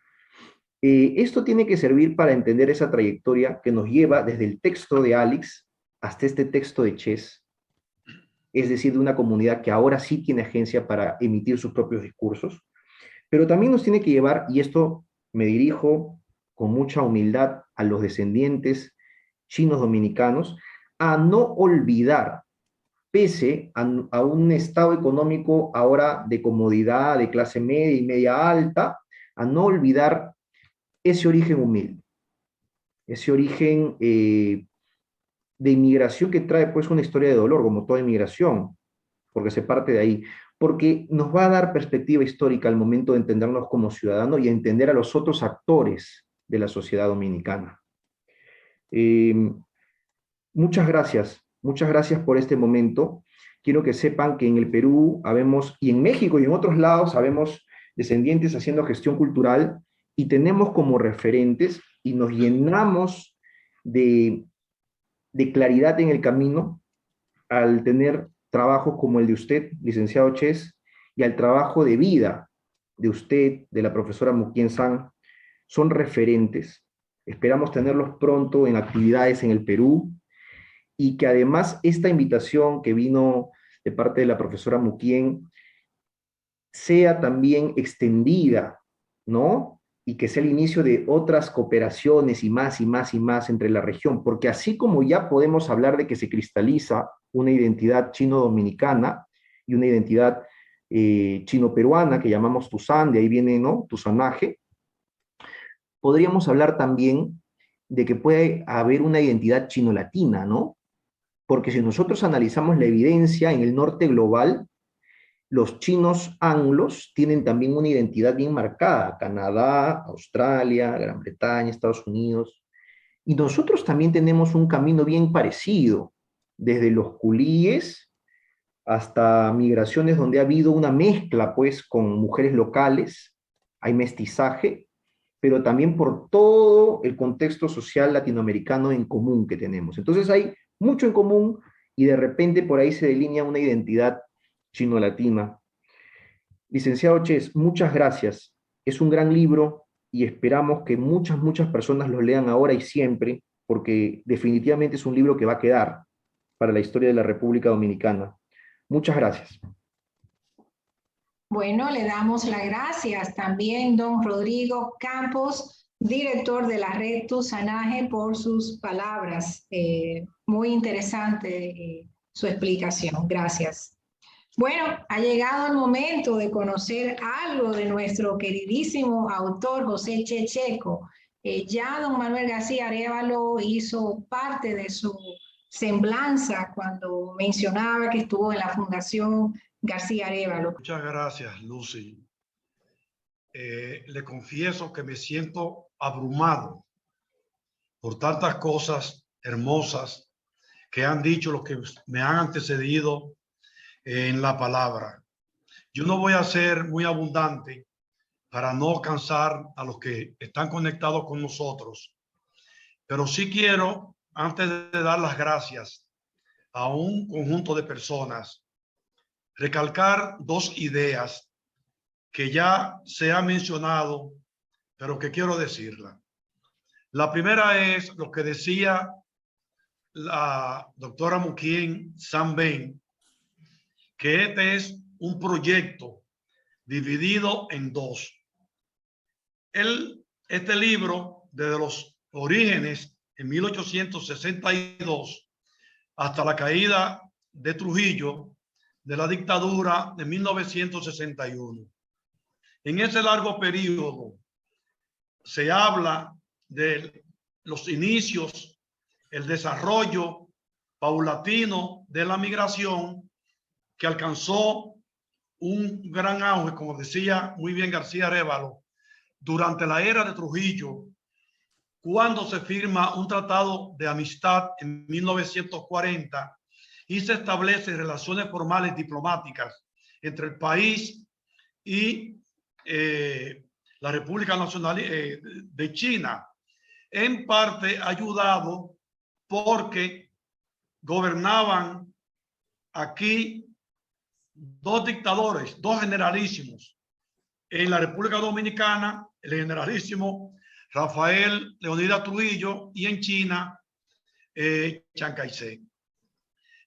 [SPEAKER 4] Esto tiene que servir para entender esa trayectoria que nos lleva desde el texto de Alex hasta este texto de Chess, es decir, de una comunidad que ahora sí tiene agencia para emitir sus propios discursos, pero también nos tiene que llevar, y esto me dirijo con mucha humildad a los descendientes chinos dominicanos, a no olvidar, pese a un estado económico ahora de comodidad, de clase media y media alta, a no olvidar ese origen humilde, ese origen de inmigración que trae pues una historia de dolor, como toda inmigración, porque se parte de ahí, porque nos va a dar perspectiva histórica al momento de entendernos como ciudadanos y entender a los otros actores de la sociedad dominicana. Muchas gracias por este momento. Quiero que sepan que en el Perú habemos, y en México y en otros lados, habemos descendientes haciendo gestión cultural y tenemos como referentes y nos llenamos de claridad en el camino al tener trabajos como el de usted, licenciado Chess, y al trabajo de vida de usted, de la profesora Mukien San, son referentes. Esperamos tenerlos pronto en actividades en el Perú y que además esta invitación que vino de parte de la profesora Mukien sea también extendida, ¿no? Y que sea el inicio de otras cooperaciones y más y más y más entre la región, porque así como ya podemos hablar de que se cristaliza una identidad chino-dominicana y una identidad chino-peruana que llamamos Tuzán, de ahí viene, ¿no? Tuzanaje, podríamos hablar también de que puede haber una identidad chino-latina, ¿no? Porque si nosotros analizamos la evidencia en el norte global, los chinos anglos tienen también una identidad bien marcada, Canadá, Australia, Gran Bretaña, Estados Unidos, y nosotros también tenemos un camino bien parecido, desde los culíes hasta migraciones donde ha habido una mezcla, pues, con mujeres locales, hay mestizaje, pero también por todo el contexto social latinoamericano en común que tenemos. Entonces hay mucho en común y de repente por ahí se delinea una identidad chino-latina. Licenciado Chess, muchas gracias. Es un gran libro y esperamos que muchas personas lo lean ahora y siempre, porque definitivamente es un libro que va a quedar para la historia de la República Dominicana. Muchas gracias.
[SPEAKER 1] Bueno, le damos las gracias también, don Rodrigo Campos, director de la Red Tuzanaje, por sus palabras. Muy interesante su explicación. Gracias. Bueno, ha llegado el momento de conocer algo de nuestro queridísimo autor José Checheco. Ya don Manuel García Arévalo hizo parte de su semblanza cuando mencionaba que estuvo en la Fundación García Arévalo.
[SPEAKER 5] Muchas gracias, Lucy. Le confieso que me siento abrumado por tantas cosas hermosas que han dicho los que me han antecedido en la palabra. Yo no voy a ser muy abundante para no cansar a los que están conectados con nosotros, pero sí quiero, antes de dar las gracias a un conjunto de personas, recalcar dos ideas que ya se ha mencionado, pero que quiero decirla. La primera es lo que decía la doctora Mukien San Ben, que este es un proyecto dividido en dos. Este libro, desde los orígenes en 1862 hasta la caída de Trujillo, de la dictadura de 1961. En ese largo periodo se habla de los inicios, el desarrollo paulatino de la migración que alcanzó un gran auge, como decía muy bien García Arévalo, durante la era de Trujillo cuando se firma un tratado de amistad en 1940 y se establecen relaciones formales diplomáticas entre el país y la República Nacional de China, en parte ayudado porque gobernaban aquí dos dictadores, dos generalísimos. En la República Dominicana, el generalísimo Rafael Leonidas Trujillo, y en China, Chiang Kai-shek.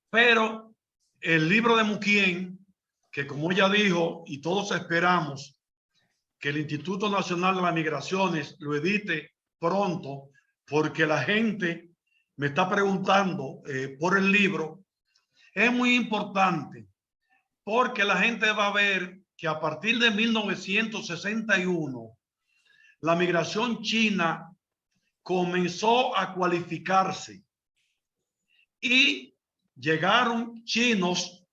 [SPEAKER 5] Pero el libro de Muquien, que como ella dijo, y todos esperamos que el Instituto Nacional de las Migraciones lo edite pronto, porque la gente me está preguntando por el libro, es muy importante, porque la gente va a ver que a partir de 1961, la migración china comenzó a cualificarse y llegaron chinos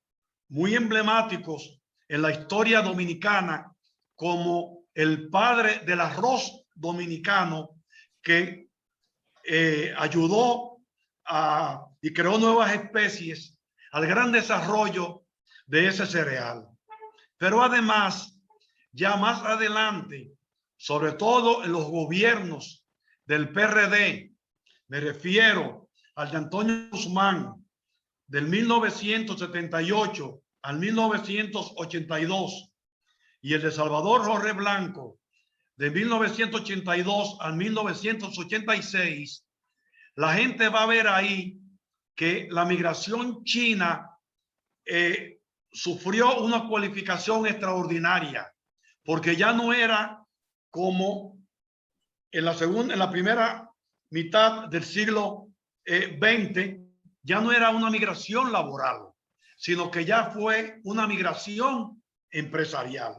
[SPEAKER 5] muy emblemáticos en la historia dominicana, como el padre del arroz dominicano, que ayudó y creó nuevas especies al gran desarrollo de ese cereal. Pero además, ya más adelante, sobre todo en los gobiernos del PRD, me refiero al de Antonio Guzmán, del 1978 al 1982, y el de Salvador Jorge Blanco, de 1982 al 1986, la gente va a ver ahí que la migración china sufrió una cualificación extraordinaria, porque ya no era como en la primera mitad del siglo XX, ya no era una migración laboral, sino que ya fue una migración empresarial.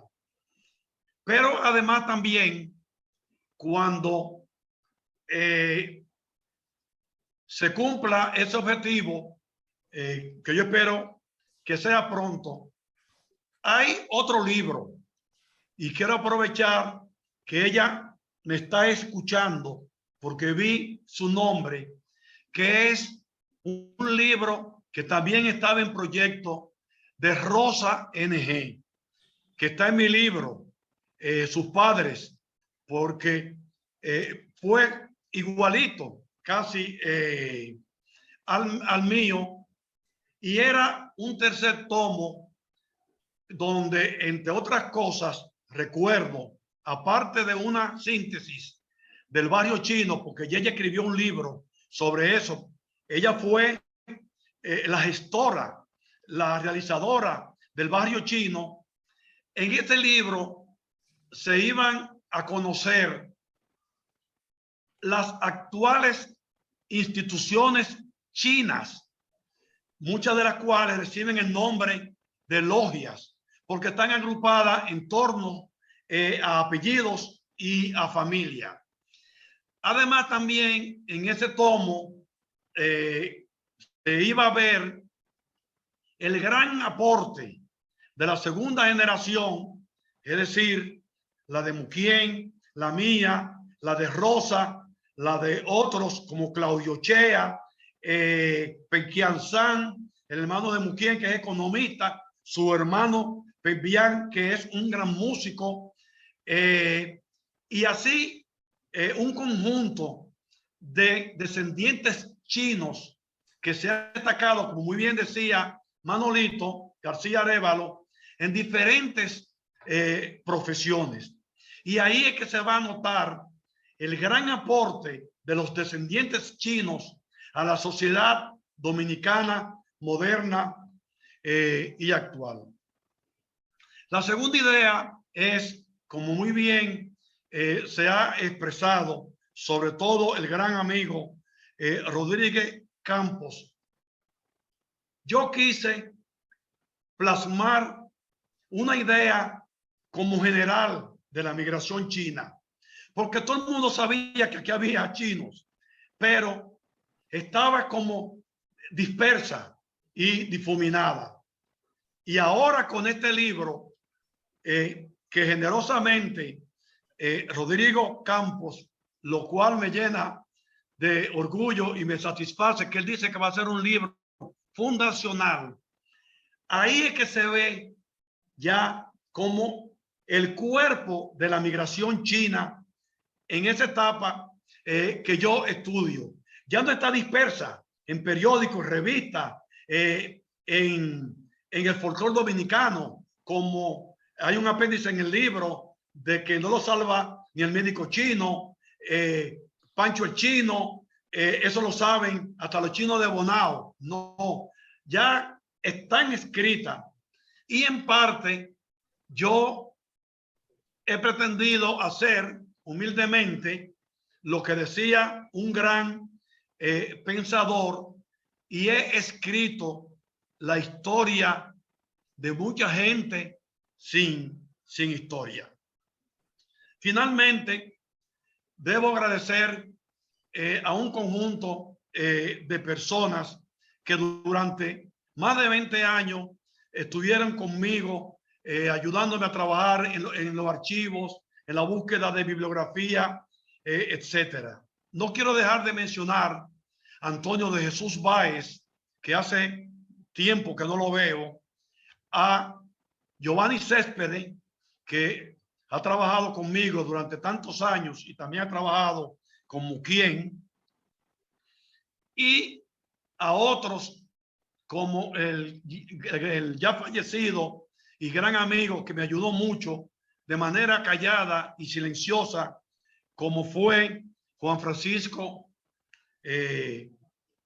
[SPEAKER 5] Pero además también, cuando se cumpla ese objetivo, que yo espero que sea pronto, hay otro libro, y quiero aprovechar que ella me está escuchando porque vi su nombre, que es un libro que también estaba en proyecto de Rosa NG, que está en mi libro, sus padres, porque fue igualito casi al mío, y era un tercer tomo donde, entre otras cosas, recuerdo, aparte de una síntesis del barrio chino, porque ella escribió un libro sobre eso. Ella fue la gestora, la realizadora del barrio chino. En este libro se iban a conocer las actuales instituciones chinas, muchas de las cuales reciben el nombre de logias, porque están agrupadas en torno a apellidos y a familia. Además, también en ese tomo se iba a ver el gran aporte de la segunda generación, es decir, la de Muquien, la mía, la de Rosa, la de otros como Claudio Chea, Penquian San, el hermano de Muquien, que es economista, su hermano Penquian, que es un gran músico, y así un conjunto de descendientes chinos que se ha destacado, como muy bien decía Manolito García Arévalo, en diferentes profesiones. Y ahí es que se va a notar el gran aporte de los descendientes chinos a la sociedad dominicana moderna y actual. La segunda idea es, como muy bien se ha expresado, sobre todo el gran amigo Rodríguez Campos, yo quise plasmar una idea como general de la migración china, porque todo el mundo sabía que aquí había chinos, pero estaba como dispersa y difuminada. Y ahora con este libro que generosamente Rodrigo Campos lo cual me llena de orgullo y me satisface que él dice que va a ser un libro fundacional. Ahí es que se ve ya como el cuerpo de la migración china en esa etapa que yo estudio. Ya no está dispersa en periódicos, revistas, en el folclore dominicano, como hay un apéndice en el libro de que no lo salva ni el médico chino, Pancho el chino, eso lo saben hasta los chinos de Bonao. No, ya están escritas. Y en parte yo he pretendido hacer humildemente lo que decía un gran pensador, y he escrito la historia de mucha gente sin historia. Finalmente, debo agradecer a un conjunto de personas que durante más de 20 años estuvieron conmigo, ayudándome a trabajar en los archivos, en la búsqueda de bibliografía, etcétera. No quiero dejar de mencionar a Antonio de Jesús Báez, que hace tiempo que no lo veo, a Giovanni Céspedes, que ha trabajado conmigo durante tantos años y también ha trabajado como quien, y a otros como el ya fallecido y gran amigo que me ayudó mucho de manera callada y silenciosa, como fue Juan Francisco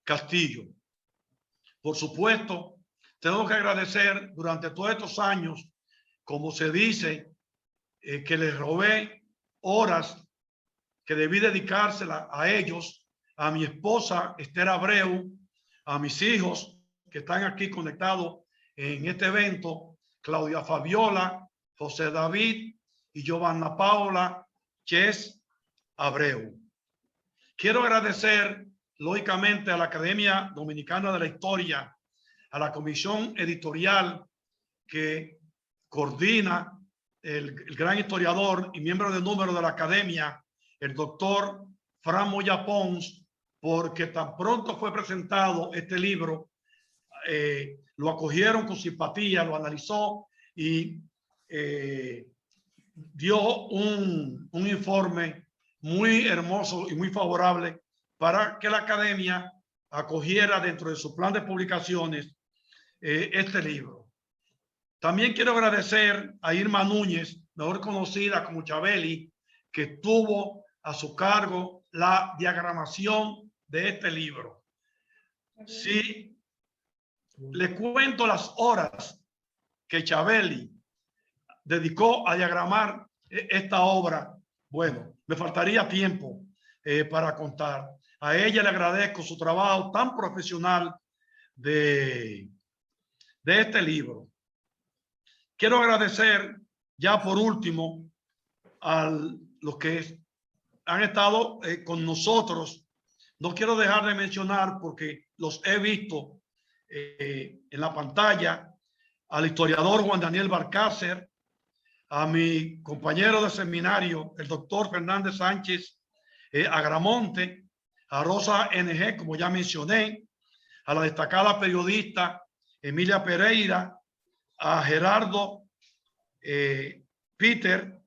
[SPEAKER 5] Castillo. Por supuesto, tengo que agradecer durante todos estos años, como se dice, que les robé horas que debí dedicárselas a ellos, a mi esposa Esther Abreu, a mis hijos que están aquí conectados en este evento, Claudia Fabiola, José David y Giovanna Paula Ches Abreu. Quiero agradecer, lógicamente, a la Academia Dominicana de la Historia, a la comisión editorial que coordina el gran historiador y miembro de número de la Academia, el doctor Fran Moya Pons, porque tan pronto fue presentado este libro, lo acogieron con simpatía, lo analizó y dio un informe muy hermoso y muy favorable para que la Academia acogiera dentro de su plan de publicaciones este libro. También quiero agradecer a Irma Núñez, mejor conocida como Chabeli, que tuvo a su cargo la diagramación de este libro. Sí, le cuento las horas que Chabeli dedicó a diagramar esta obra. Bueno, me faltaría tiempo para contar. A ella le agradezco su trabajo tan profesional de este libro. Quiero agradecer ya por último a los que han estado con nosotros. No quiero dejar de mencionar porque los he visto en la pantalla, al historiador Juan Daniel Barcácer, a mi compañero de seminario, el doctor Fernández Sánchez Agramonte, a Rosa NG, como ya mencioné, a la destacada periodista Emilia Pereira, a Gerardo Peter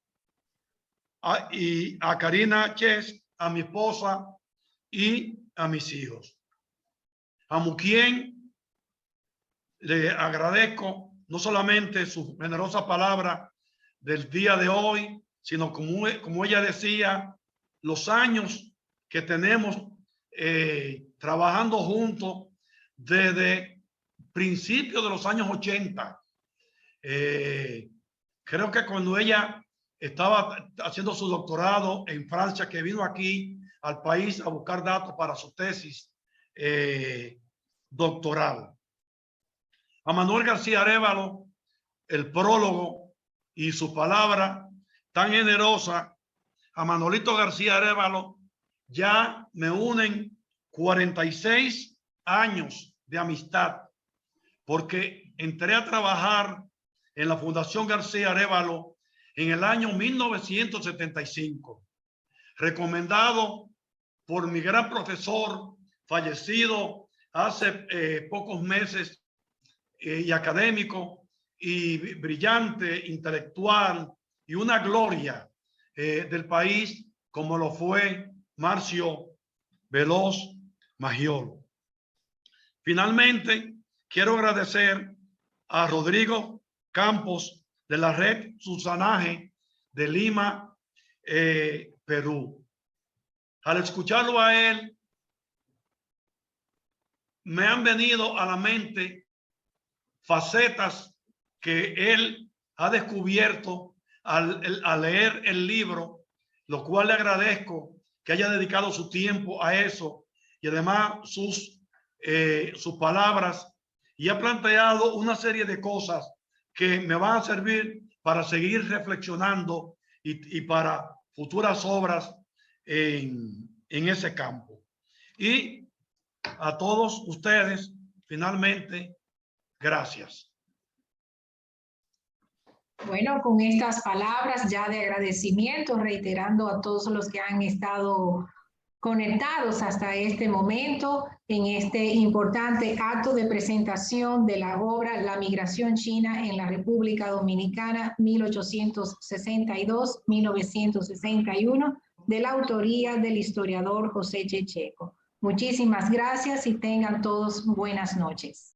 [SPEAKER 5] y a Karina Ches, a mi esposa y a mis hijos. A Muquien le agradezco no solamente su generosa palabra del día de hoy, sino como ella decía, los años que tenemos trabajando juntos desde principios de los años 80. Creo que cuando ella estaba haciendo su doctorado en Francia, que vino aquí al país a buscar datos para su tesis doctoral. A Manuel García Arévalo, el prólogo y su palabra tan generosa. A Manolito García Arévalo ya me unen 46 años de amistad, porque entré a trabajar en la Fundación García Arévalo en el año 1975. recomendado por mi gran profesor, fallecido hace pocos meses, y académico, y brillante, intelectual, y una gloria del país, como lo fue Marcio Veloz Magiol. Finalmente, quiero agradecer a Rodrigo Campos de la Red Susanaje de Lima, Perú. Al escucharlo a él, me han venido a la mente facetas que él ha descubierto al leer el libro, lo cual le agradezco que haya dedicado su tiempo a eso, y además sus palabras, y ha planteado una serie de cosas que me van a servir para seguir reflexionando y para futuras obras en ese campo. Y a todos ustedes, finalmente, gracias.
[SPEAKER 1] Bueno, con estas palabras ya de agradecimiento, reiterando a todos los que han estado conectados hasta este momento en este importante acto de presentación de la obra La migración china en la República Dominicana 1862-1961, de la autoría del historiador José Checheco. Muchísimas gracias y tengan todos buenas noches.